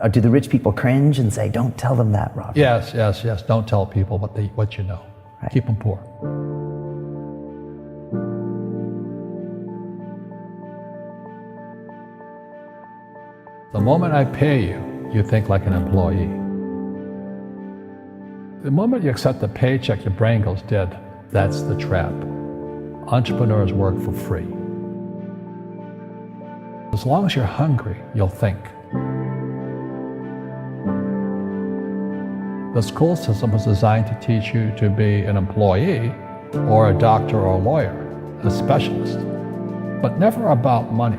Or do the rich people cringe and say, don't tell them that, Robert? Yes. Don't tell people what you know. Right. Keep them poor. The moment I pay you, you think like an employee. The moment you accept the paycheck, your brain goes dead. That's the trap. Entrepreneurs work for free. As long as you're hungry, you'll think. The school system was designed to teach you to be an employee or a doctor or a lawyer, a specialist, but never about money.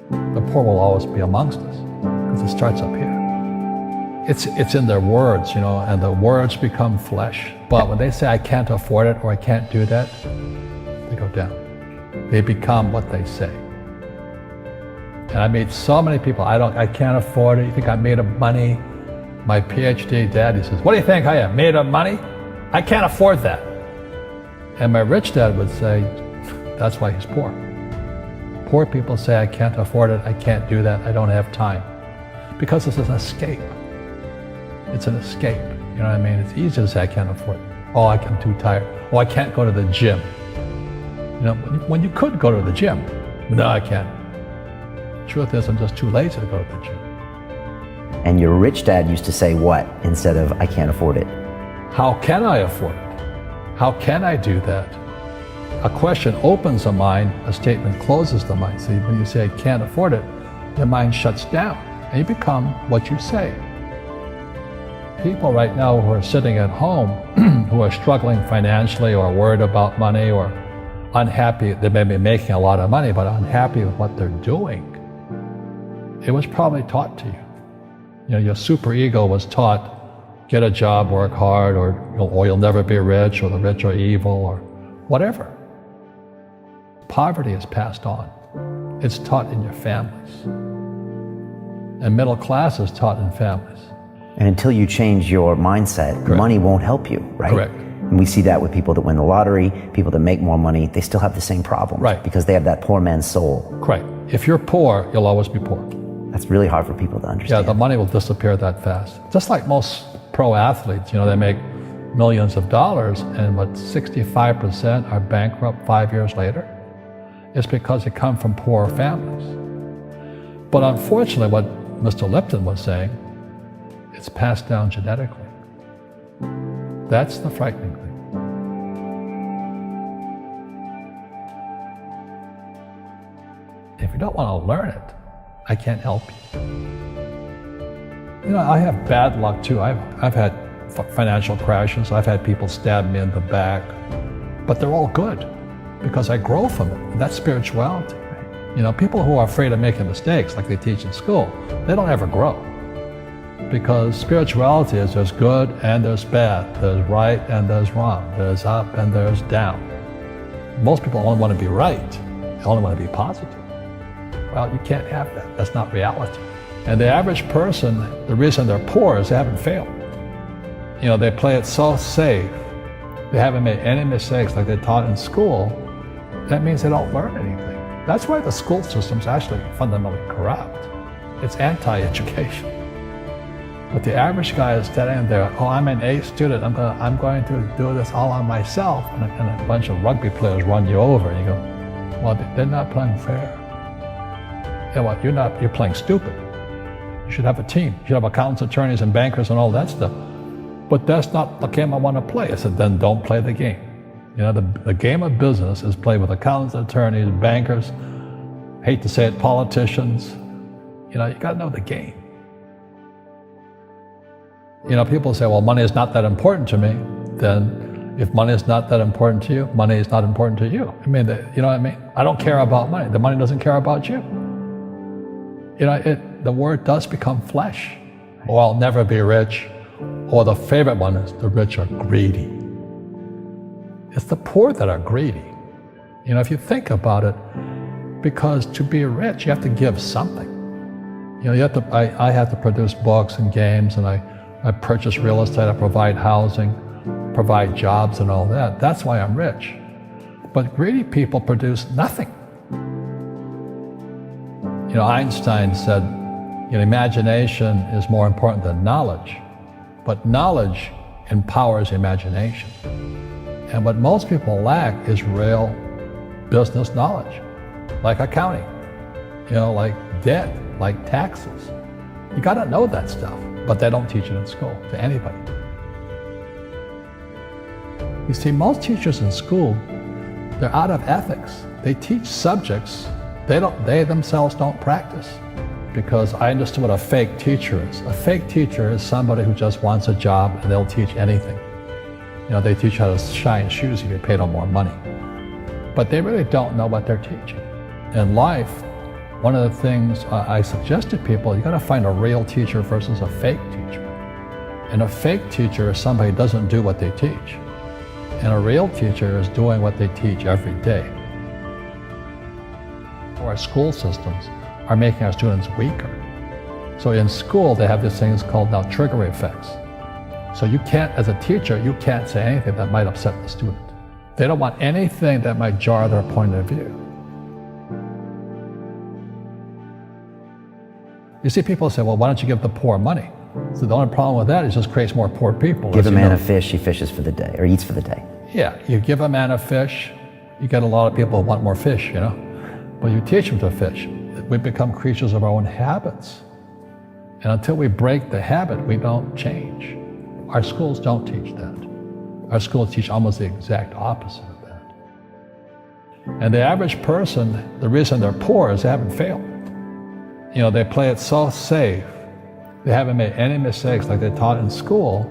The poor will always be amongst us because it starts up here. It's in their words, and the words become flesh. But when they say, I can't afford it or I can't do that, they go down. They become what they say. And I meet so many people, I can't afford it. You think I'm made of money? My PhD dad, he says, what do you think I am, made of money? I can't afford that. And my rich dad would say, that's why he's poor. Poor people say, I can't afford it, I can't do that, I don't have time. Because it's an escape. It's an escape, you know what I mean? It's easy to say, I can't afford it. Oh, I'm too tired. Oh, I can't go to the gym. When you could go to the gym. No, I can't. Truth is, I'm just too lazy to go to the gym. And your rich dad used to say what instead of, I can't afford it? How can I afford it? How can I do that? A question opens the mind, a statement closes the mind. So when you say, I can't afford it, your mind shuts down and you become what you say. People right now who are sitting at home, who are struggling financially or worried about money or unhappy, they may be making a lot of money, but unhappy with what they're doing. It was probably taught to you. Your superego was taught, get a job, work hard, or you'll never be rich, or the rich are evil, or whatever. Poverty is passed on. It's taught in your families. And middle class is taught in families. And until you change your mindset, Correct. Money won't help you, right? Correct. And we see that with people that win the lottery, people that make more money, they still have the same problem. Right. Because they have that poor man's soul. Right. If you're poor, you'll always be poor. That's really hard for people to understand. Yeah, the money will disappear that fast. Just like most pro athletes, they make millions of dollars, and 65% are bankrupt 5 years later. It's because they come from poor families. But unfortunately, what Mr. Lipton was saying, it's passed down genetically. That's the frightening thing. If you don't want to learn it, I can't help you. I have bad luck too. I've had financial crashes. I've had people stab me in the back, but they're all good because I grow from it. And that's spirituality. People who are afraid of making mistakes, like they teach in school, they don't ever grow. Because spirituality is there's good and there's bad, there's right and there's wrong, there's up and there's down. Most people only want to be right, they only want to be positive. Well, you can't have that. That's not reality. And the average person, the reason they're poor is they haven't failed. They play it so safe. They haven't made any mistakes like they taught in school. That means they don't learn anything. That's why the school system's actually fundamentally corrupt. It's anti-education. But the average guy is standing there, oh, I'm an A student, I'm going to do this all on myself. And a bunch of rugby players run you over, and you go, well, they're not playing fair. Yeah, well, you're playing stupid. You should have a team. You should have accountants, attorneys, and bankers and all that stuff. But that's not the game I want to play. I said, then don't play the game. The game of business is played with accountants, attorneys, bankers, hate to say it, politicians. You got to know the game. People say, well, money is not that important to me. Then if money is not that important to you, money is not important to you. You know what I mean? I don't care about money. The money doesn't care about you. The word does become flesh. Oh, I'll never be rich. Or the favorite one is the rich are greedy. It's the poor that are greedy. If you think about it, because to be rich, you have to give something. I have to produce books and games, and I purchase real estate, I provide housing, provide jobs and all that. That's why I'm rich. But greedy people produce nothing. You know, Einstein said, you know, imagination is more important than knowledge, but knowledge empowers imagination. And what most people lack is real business knowledge, like accounting, you know, like debt, like taxes. You gotta know that stuff, but they don't teach it in school to anybody. You see, most teachers in school, they're out of ethics. They teach subjects they themselves don't practice. Because I understood what a fake teacher is. A fake teacher is somebody who just wants a job and they'll teach anything. You know, they teach how to shine shoes if you pay them more money. But they really don't know what they're teaching. In life, one of the things I suggest to people, you gotta find a real teacher versus a fake teacher. And a fake teacher is somebody who doesn't do what they teach. And a real teacher is doing what they teach every day. Our school systems are making our students weaker. So in school, they have these things called now trigger effects. So you can't, as a teacher, you can't say anything that might upset the student. They don't want anything that might jar their point of view. You see people say, well, why don't you give the poor money? So the only problem with that is it just creates more poor people. Give a man a fish, he fishes for the day, or eats for the day. Yeah, you give a man a fish, you get a lot of people who want more fish, you know? But you teach them to fish. We become creatures of our own habits. And until we break the habit, we don't change. Our schools don't teach that. Our schools teach almost the exact opposite of that. And the average person, the reason they're poor is they haven't failed. You know, they play it so safe. They haven't made any mistakes like they taught in school.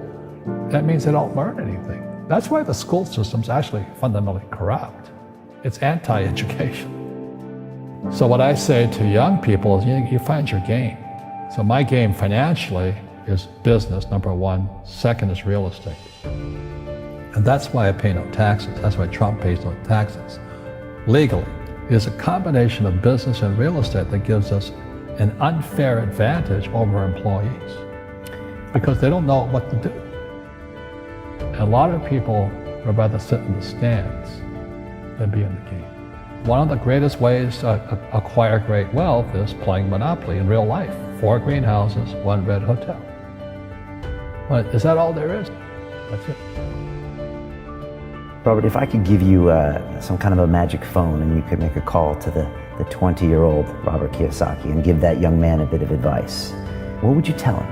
That means they don't learn anything. That's why the school system's actually fundamentally corrupt. It's anti-education. So what I say to young people is you find your game. So my game financially is business, number one. Second is real estate. And that's why I pay no taxes. That's why Trump pays no taxes. Legally, it is a combination of business and real estate that gives us an unfair advantage over employees because they don't know what to do. And a lot of people would rather sit in the stands than be in the game. One of the greatest ways to acquire great wealth is playing Monopoly in real life. 4 greenhouses, 1 red hotel. But is that all there is? That's it. Robert, if I could give you some kind of a magic phone and you could make a call to the 20-year-old Robert Kiyosaki and give that young man a bit of advice, what would you tell him?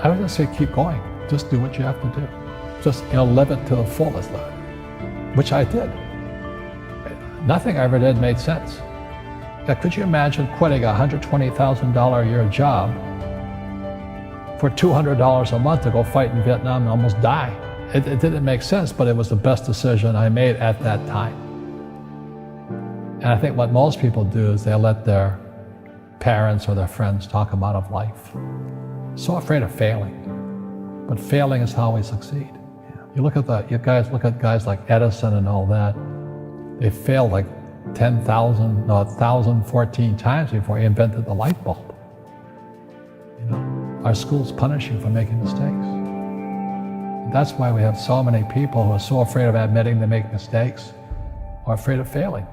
I would just say keep going. Just do what you have to do. Just, you know, live it to the fullest, which I did. Nothing I ever did made sense. Now, could you imagine quitting a $120,000 a year job for $200 a month to go fight in Vietnam and almost die? It didn't make sense, but it was the best decision I made at that time. And I think what most people do is they let their parents or their friends talk them out of life. So afraid of failing. But failing is how we succeed. You look at guys like Edison and all that. They failed like 1,014 times before he invented the light bulb. You know, our schools punish you for making mistakes. And that's why we have so many people who are so afraid of admitting they make mistakes or afraid of failing.